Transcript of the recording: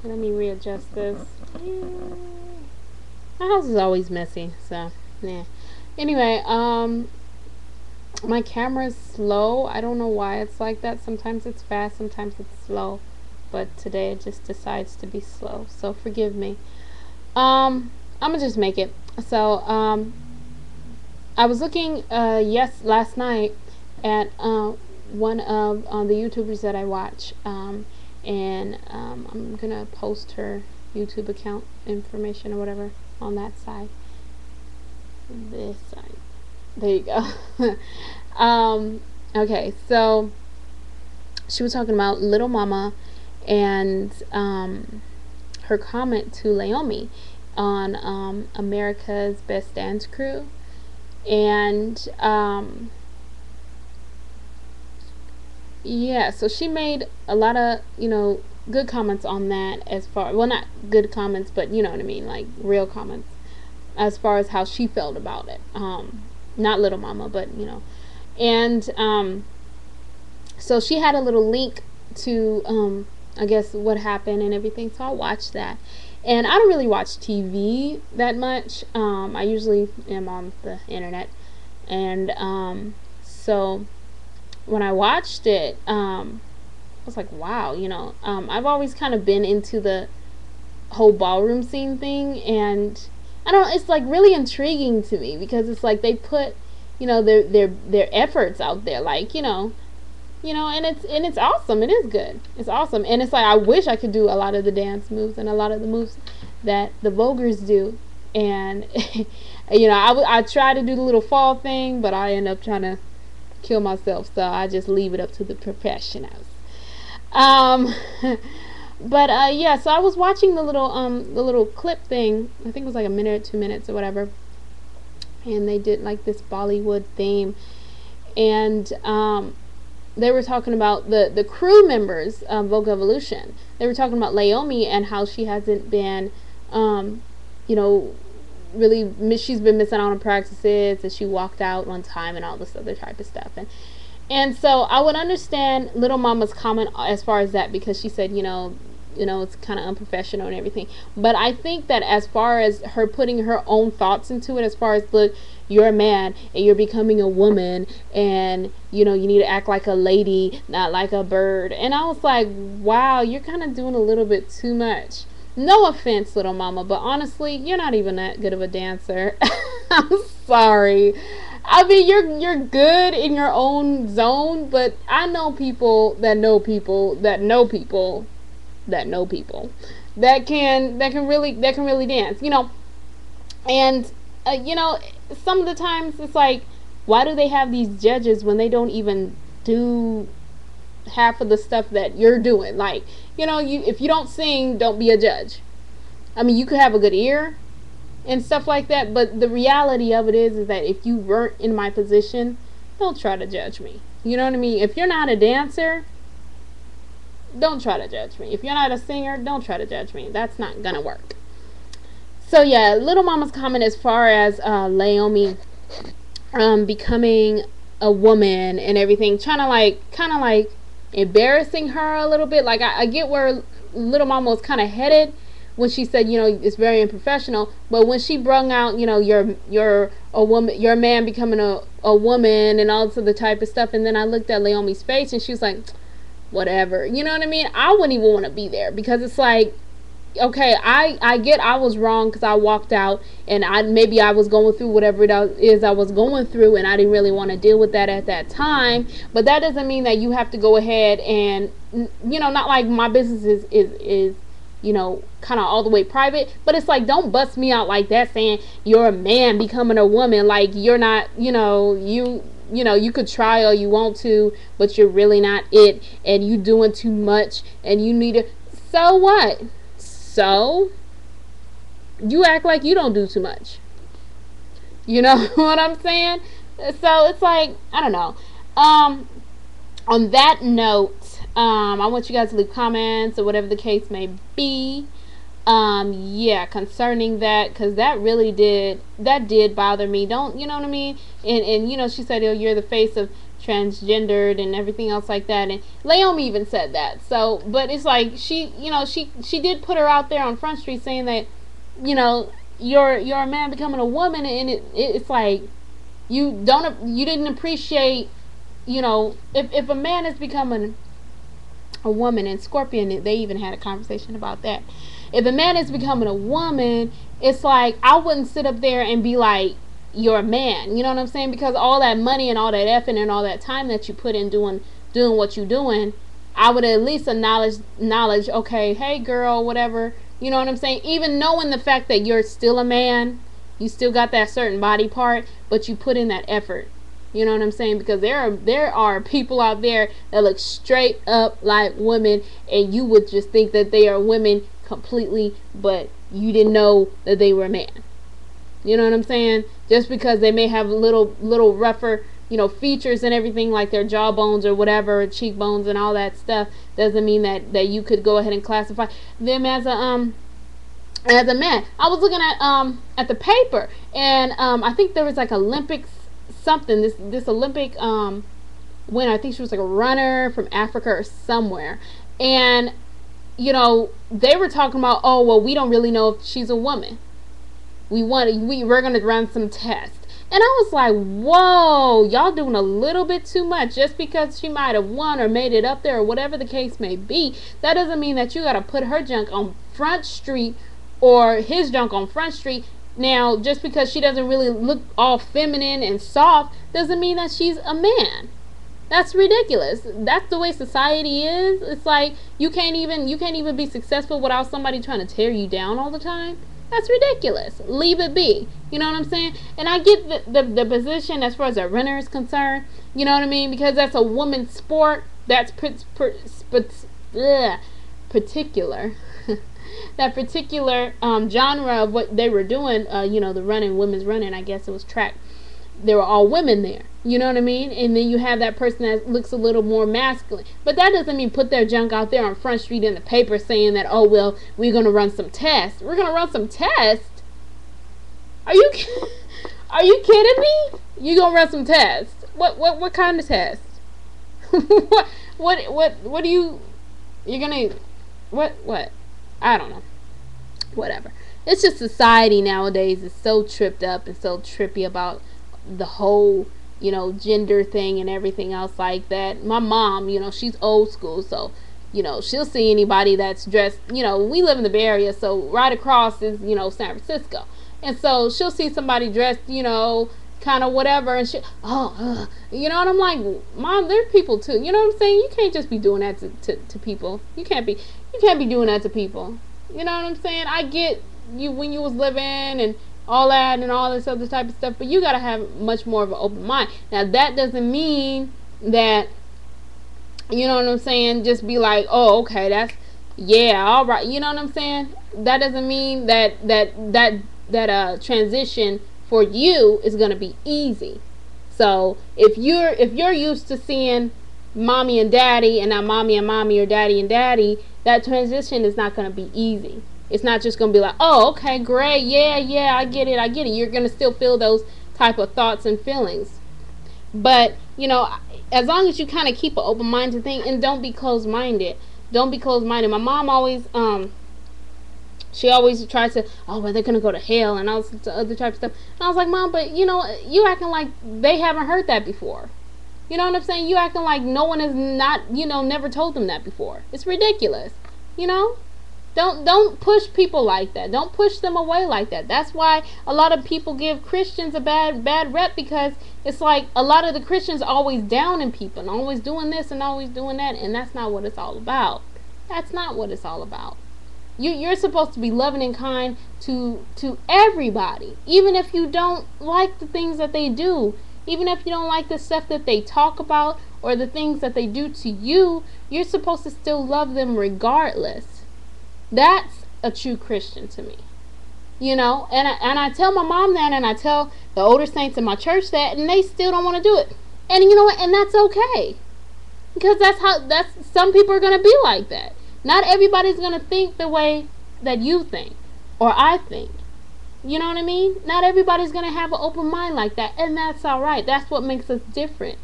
Let me readjust this. My house is always messy, so nah. Anyway, my camera is slow. I don't know why it's like that. Sometimes it's fast, sometimes it's slow. But today it just decides to be slow. So forgive me. I'm gonna just make it. So, I was looking last night at one of the YouTubers that I watch, and I'm gonna post her YouTube account information or whatever on that side. This side. There you go. Okay, so she was talking about Little Mama and her comment to Naomi on America's Best Dance Crew, and yeah, so she made a lot of good comments on that, as far, well, not good comments, but you know what I mean, like real comments as far as how she felt about it. Not Little Mama, but and so she had a little link to I guess what happened and everything, so I watched that. And I don't really watch TV that much. I usually am on the internet, and so when I watched it, I was like, wow, I've always kind of been into the whole ballroom scene thing, and I don't know, it's like really intriguing to me, because it's like they put their efforts out there, like and it's awesome. It is good. It's awesome, and it's like I wish I could do a lot of the dance moves and a lot of the moves that the Vogers do, and I try to do the little fall thing, but I end up trying to kill myself, so I just leave it up to the professionals. Um, but yeah, so I was watching the little clip thing. I think it was like a minute, 2 minutes, or whatever, and they did like this Bollywood theme, and they were talking about the crew members of Vogue Evolution. They were talking about Naomi and how she hasn't been, you know, really, she's been missing out on practices, and she walked out one time and all this other type of stuff. And so I would understand Little Mama's comment as far as that, because she said, it's kind of unprofessional and everything. But I think that as far as her putting her own thoughts into it, as far as, look, you're a man and you're becoming a woman, and you need to act like a lady, not like a bird. And I was like, wow, you're kind of doing a little bit too much. No offense, Little Mama, but honestly, you're not even that good of a dancer. I'm sorry. I mean, you're good in your own zone, but I know people that know people that know people that know people that can really dance, and some of the times it's like, why do they have these judges when they don't even do half of the stuff that you're doing? Like, if you don't sing, don't be a judge. I mean, you could have a good ear and stuff like that, but the reality of it is that if you weren't in my position, don't try to judge me. You know what I mean? If you're not a dancer, don't try to judge me. If you're not a singer, don't try to judge me. That's not gonna work. So yeah, Little Mama's comment as far as Naomi becoming a woman and everything, trying to kind of like embarrassing her a little bit. Like, I get where Little Mama was kind of headed when she said, it's very unprofessional. But when she brung out, you're a woman, you're a man becoming a woman and all this other type of stuff, and then I looked at Naomi's face and she was like, whatever. You know what I mean? I wouldn't even want to be there, because it's like, okay, I get I was wrong because I walked out, and maybe I was going through whatever it is I was going through, and I didn't really want to deal with that at that time. But that doesn't mean that you have to go ahead and, not like my business is kind of all the way private, but it's like, don't bust me out like that saying you're a man becoming a woman. Like, you're not, you could try all you want to, but you're really not it, and you doing too much, and you need to. So what? So you act like you don't do too much. You know what I'm saying? So it's like, I don't know. On that note, I want you guys to leave comments or whatever the case may be. Yeah, concerning that, because that really did bother me. Don't, you know what I mean? And she said, oh, you're the face of transgendered and everything else like that. And Naomi even said that. So, but it's like she did put her out there on Front Street saying that, you're a man becoming a woman, and it's like you didn't appreciate, if a man is becoming a woman. And Scorpion, they even had a conversation about that. If a man is becoming a woman, it's like I wouldn't sit up there and be like, you're a man, you know what I'm saying? Because all that money and all that effort and all that time that you put in doing what you're doing, I would at least acknowledge, okay, hey girl, whatever, you know what I'm saying? Even knowing the fact that you're still a man, you still got that certain body part, but you put in that effort. You know what I'm saying? Because there are people out there that look straight up like women, and you would just think that they are women completely, but you didn't know that they were a man. You know what I'm saying? Just because they may have little rougher, features and everything, like their jawbones or whatever, cheekbones and all that stuff, doesn't mean that you could go ahead and classify them as a man. I was looking at the paper, and I think there was like Olympics something. This Olympic winner, I think she was like a runner from Africa or somewhere, and they were talking about, oh well, we don't really know if she's a woman. We're gonna run some tests. And I was like, whoa, y'all doing a little bit too much. Just because she might have won or made it up there or whatever the case may be, that doesn't mean that you gotta put her junk on Front Street or his junk on Front Street. Now, just because she doesn't really look all feminine and soft doesn't mean that she's a man. That's ridiculous. That's the way society is. It's like you can't even be successful without somebody trying to tear you down all the time. That's ridiculous. Leave it be. You know what I'm saying? And I get the position as far as a runner is concerned. You know what I mean? Because that's a woman's sport. That's particular. That particular genre of what they were doing. The running, women's running. I guess it was track. They were all women there. You know what I mean? And then you have that person that looks a little more masculine. But that doesn't mean put their junk out there on Front Street in the paper saying that, oh, well, we're going to run some tests. We're going to run some tests? Are you kidding me? You going to run some tests? What kind of test? what do you're going to, what? I don't know. Whatever. It's just society nowadays is so tripped up and so trippy about the whole gender thing and everything else like that. My mom, she's old school, so she'll see anybody that's dressed, we live in the Bay Area, so right across is San Francisco, and so she'll see somebody dressed kind of whatever, and and I'm like, Mom, they're people too, you know what I'm saying? You can't just be doing that to people. You can't be doing that to people. You know what I'm saying? I get you when you was living and all that and all this other type of stuff, but you gotta have much more of an open mind. Now that doesn't mean that, you know what I'm saying, just be like, oh, okay, that's, yeah, all right, you know what I'm saying? That doesn't mean that transition for you is gonna be easy. So if you're used to seeing mommy and daddy and not mommy and mommy or daddy and daddy, that transition is not gonna be easy. It's not just going to be like, oh, okay, great, yeah, I get it. You're going to still feel those type of thoughts and feelings. But, as long as you kind of keep an open mind to things and don't be closed-minded. Don't be closed-minded. My mom always, she always tries to, oh, well, they're going to go to hell and all this other type of stuff. And I was like, Mom, but, you acting like they haven't heard that before. You know what I'm saying? You acting like no one has not, never told them that before. It's ridiculous, Don't push people like that. Don't push them away like that. That's why a lot of people give Christians a bad rep, because it's like a lot of the Christians are always downing people and always doing this and always doing that, and that's not what it's all about. That's not what it's all about. You're supposed to be loving and kind to everybody, even if you don't like the things that they do, even if you don't like the stuff that they talk about or the things that they do to you. You're supposed to still love them regardless. That's a true Christian to me, and I tell my mom that, and I tell the older saints in my church that, and they still don't want to do it. And you know what? And that's okay, because that's some people are going to be like that. Not everybody's going to think the way that you think or I think. You know what I mean? Not everybody's going to have an open mind like that, and that's all right. That's what makes us different.